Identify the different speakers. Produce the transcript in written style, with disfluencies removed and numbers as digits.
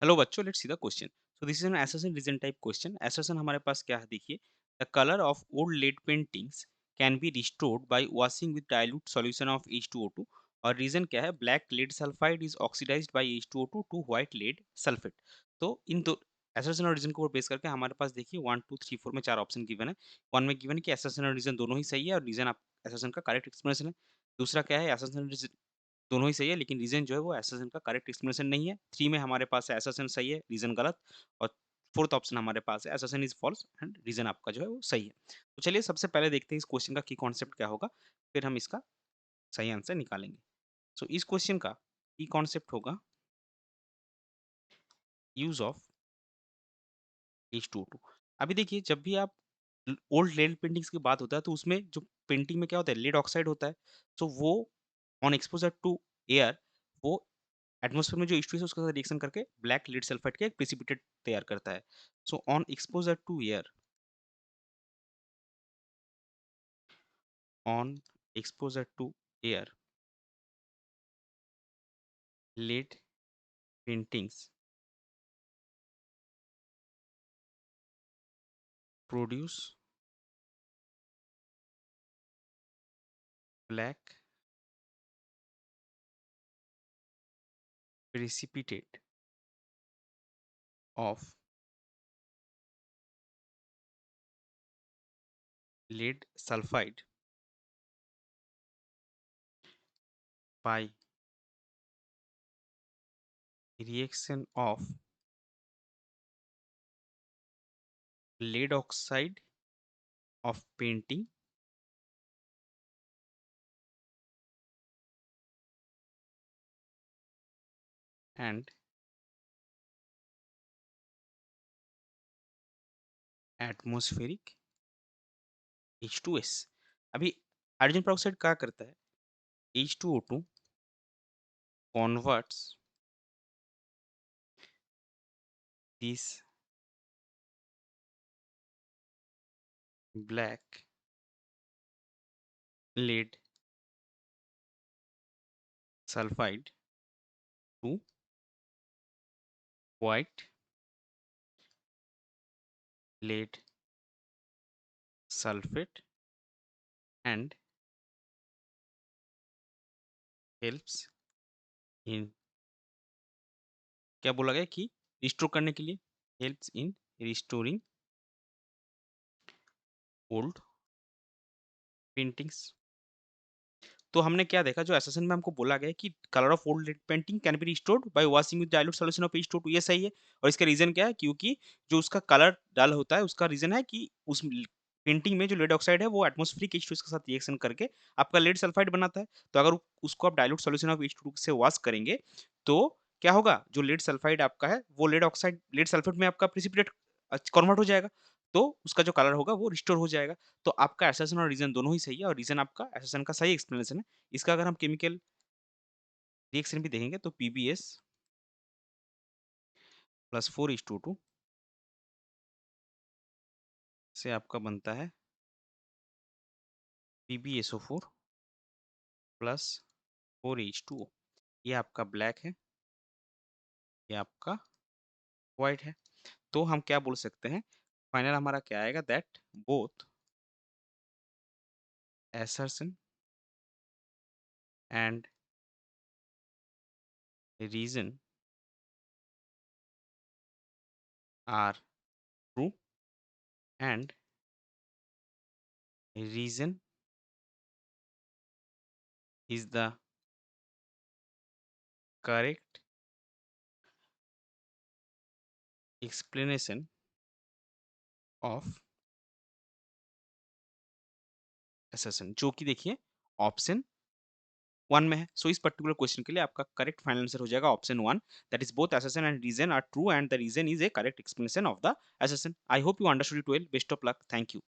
Speaker 1: Hello बच्चों, let's see the question. So this is an assertion reason type question. assertion हमारे पास क्या है, देखिए। The colour of old lead paintings can be restored by washing with dilute solution of H2O2। और reason क्या है, black lead sulphide is oxidised by H2O2 to white lead sulphate. तो इन दो assertion और रीजन को बेस करके हमारे पास देखिए 1 2 3 4 में 4 ऑप्शन गिवन है। वन में गिवन है कि assertion और रीजन दोनों ही सही है और रीजन आप assertion का करेक्ट एक्सप्लेनेशन है। दूसरा क्या है, assertion दोनों ही सही है लेकिन रीजन जो है वो एसएसएन का करेक्ट एक्सप्लेनेशन नहीं है। 3 में हमारे पास है एसएसएन सही है, रीजन गलत। और फोर्थ ऑप्शन हमारे पास है assertion is false and reason आपका जो है वो सही है। तो चलिए सबसे पहले देखते हैं इस क्वेश्चन का की कॉन्सेप्ट क्या होगा, फिर हम इसका सही आंसर निकालेंगे। सो इस क्वेश्चन का की कॉन्सेप्ट होगा यूज ऑफ H2O2। अभी देखिए, जब भी आप ओल्ड लेड पेंटिंग्स की बात होता है तो उसमें जो पेंटिंग में क्या होता है, लेड ऑक्साइड होता है। सो वो ऑन एक्सपोजर टू एयर, वो एटमॉस्फेयर में जो H2 है उसके साथ रिएक्शन करके ब्लैक लीड सल्फाइड का एक प्रेसिपिटेट तैयार करता है। So on exposure to air lead paintings produce black precipitate of lead sulfide by reaction of lead oxide of painting and atmospheric H2S। अभी हाइड्रोजन पेरोक्साइड क्या करता है, H2O2 converts this black lead sulfide to white lead sulfate and helps in, क्या बोला गया कि restore करने के लिए, helps in restoring old paintings. तो हमने क्या देखा, जो एसेसन में हमको बोला गया है कि colour of old painting can be restored by washing with dilute solution of H2O2, ये सही है। और इसका रीजन क्या है, क्योंकि जो उसका कलर डल होता है उसका रीजन है कि उस पेंटिंग में जो लेड ऑक्साइड है वो एटमॉस्फेरिक H2O के साथ रिएक्शन करके आपका लेड सल्फाइड बनाता है। तो अगर उसको आप डाइल्यूट सॉल्यूशन ऑफ H2O से वॉश करेंगे तो क्या होगा, जो लेड सल्फाइड आपका है वो लेड ऑक्साइड लेड सल्फेट में आपका प्रेसिपिटेट कन्वर्ट हो जाएगा। तो उसका जो कलर होगा वो रिस्टोर हो जाएगा। तो आपका एसेसन और रीजन दोनों ही सही है और रीजन आपका एसेसन का सही एक्सप्लेनेशन है। इसका अगर हम केमिकल रिएक्शन भी देखेंगे तो PbS प्लस 4H2O2 से आपका बनता है PbSO4 प्लस 4H2O। ये आपका ब्लैक है, ये आपका व्हाइट है। तो हम क्या बोल सकते हैं, फाइनल हमारा क्या आएगा, that both assertion and reason are true and reason is the correct explanation of assertion, जो कि देखिए ऑप्शन 1 में है। सो इस पर्टिकुलर क्वेश्चन के लिए आपका करेक्ट फाइनल आंसर हो जाएगा option 1, that is both assertion and reason are true and the reason is a correct explanation of the assertion। I hope you understood it well. Best of luck, thank you.